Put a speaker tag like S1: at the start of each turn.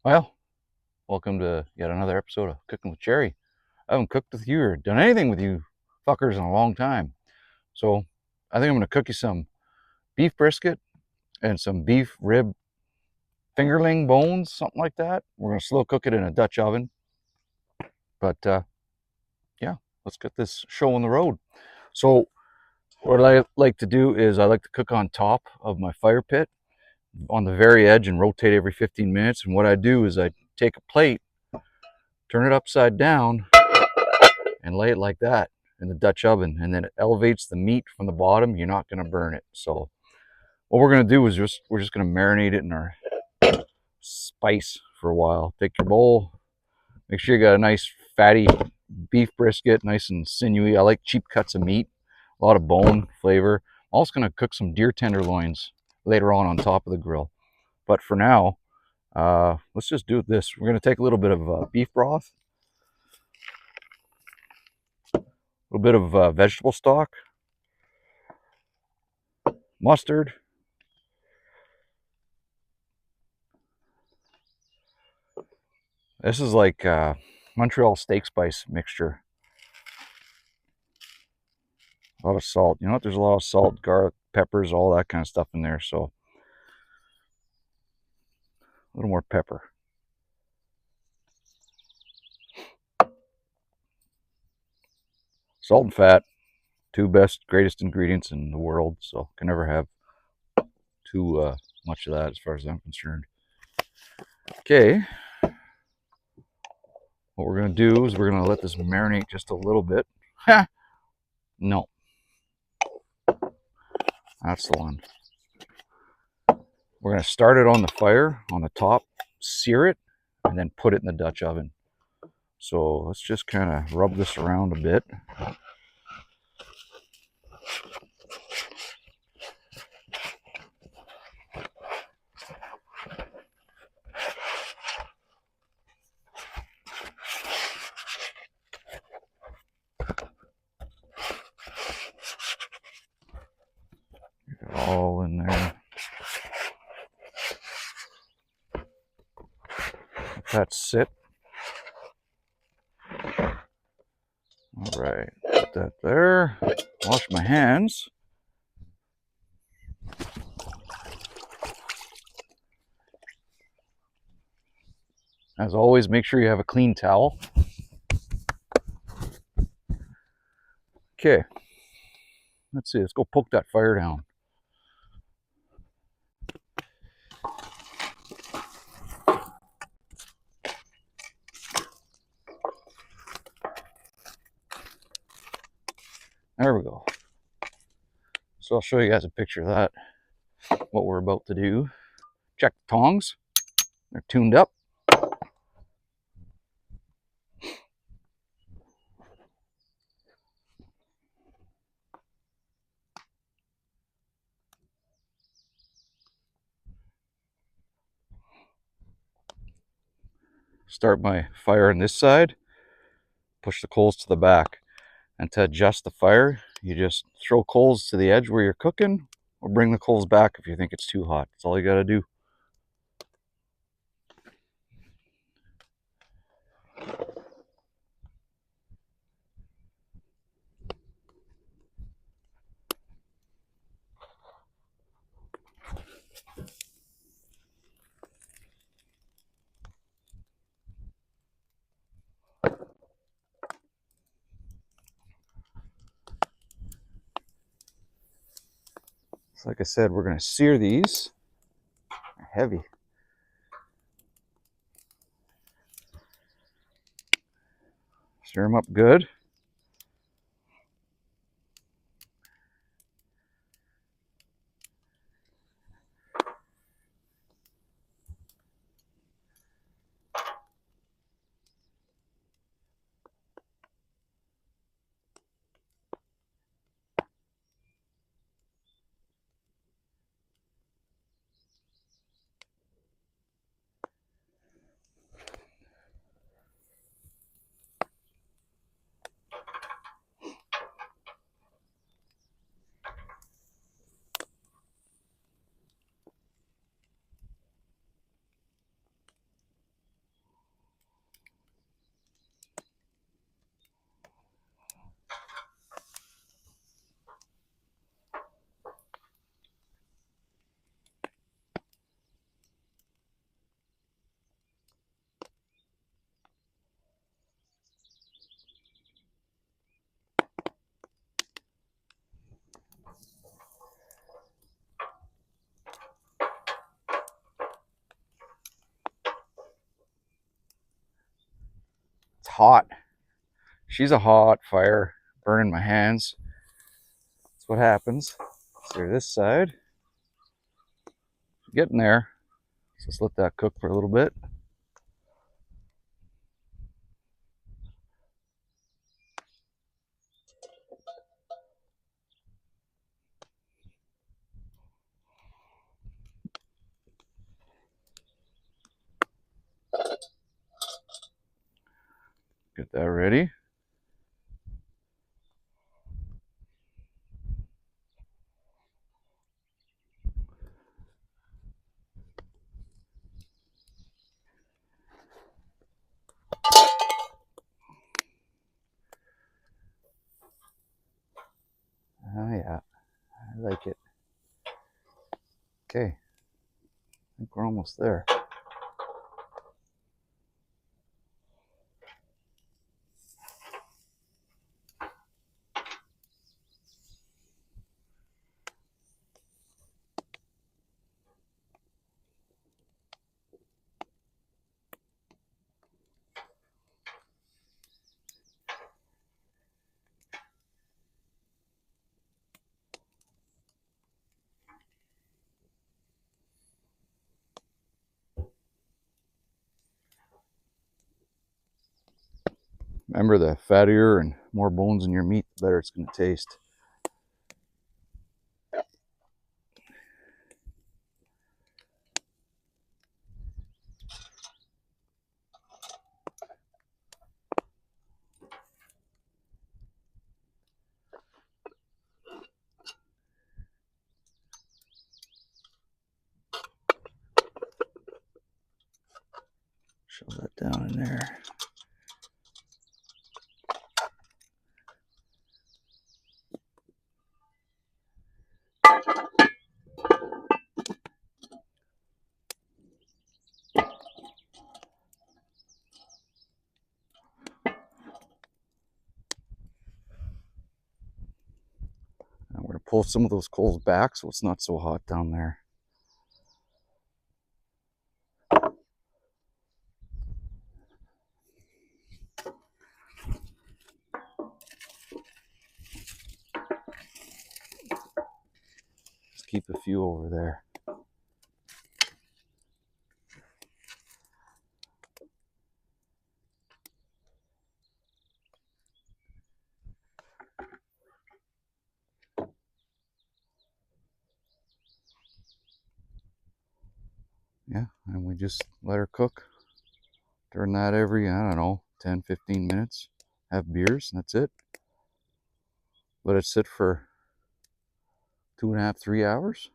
S1: Well, welcome to yet another episode of Cooking with Jerry. I haven't cooked with you or done anything with you fuckers in a long time. So I think I'm going to cook you some beef brisket and some beef rib fingerling bones, something like that. We're going to slow cook it in a Dutch oven. But yeah, let's get this show on the road. So what I like to do is I like to cook on top of my fire pit on the very edge and rotate every 15 minutes. And what I do is I take a plate, turn it upside down, and lay it like that in the Dutch oven, and then it elevates the meat from the bottom. You're not going to burn it. So what we're going to do is we're just going to marinate it in our spice for a while. Take your bowl, make sure you got a nice fatty beef brisket, nice and sinewy. I like cheap cuts of meat, a lot of bone flavor. I'm also going to cook some deer tenderloins later on top of the grill. But for now, let's just do this. We're going to take a little bit of beef broth, a little bit of vegetable stock, mustard, this is like Montreal steak spice mixture. A lot of salt. You know what? There's a lot of salt, garlic, peppers, all that kind of stuff in there. So a little more pepper. Salt and fat, two best, greatest ingredients in the world. So can never have too much of that as far as I'm concerned. Okay. What we're going to do is we're going to let this marinate just a little bit. Ha! No. That's the one. We're going to start it on the fire on the top, sear it, and then put it in the Dutch oven. So let's just kind of rub this around a bit. All in there. Let that sit. All right, put that there. Wash my hands. As always, make sure you have a clean towel. Okay, let's see. Let's go poke that fire down. There we go. So I'll show you guys a picture of that, what we're about to do. Check the tongs. They're tuned up. Start my fire on this side. Push the coals to the back. And to adjust the fire, you just throw coals to the edge where you're cooking, or bring the coals back if you think it's too hot. That's all you got to do. So like I said, we're going to sear these. They're heavy. Stir them up good. hot. She's a hot fire, burning my hands. That's what happens. Let's do this side. Getting there. So let's let that cook for a little bit. Get that ready. Oh yeah, I like it. Okay, I think we're almost there. Remember, the fattier and more bones in your meat, the better it's going to taste. Shove that down in there. And we're going to pull some of those coals back so it's not so hot down there. Just keep a few over there. Yeah, and we just let her cook. Turn that every, I don't know, 10, 15 minutes. Have beers, and that's it. Let it sit for 2.5, 3 hours.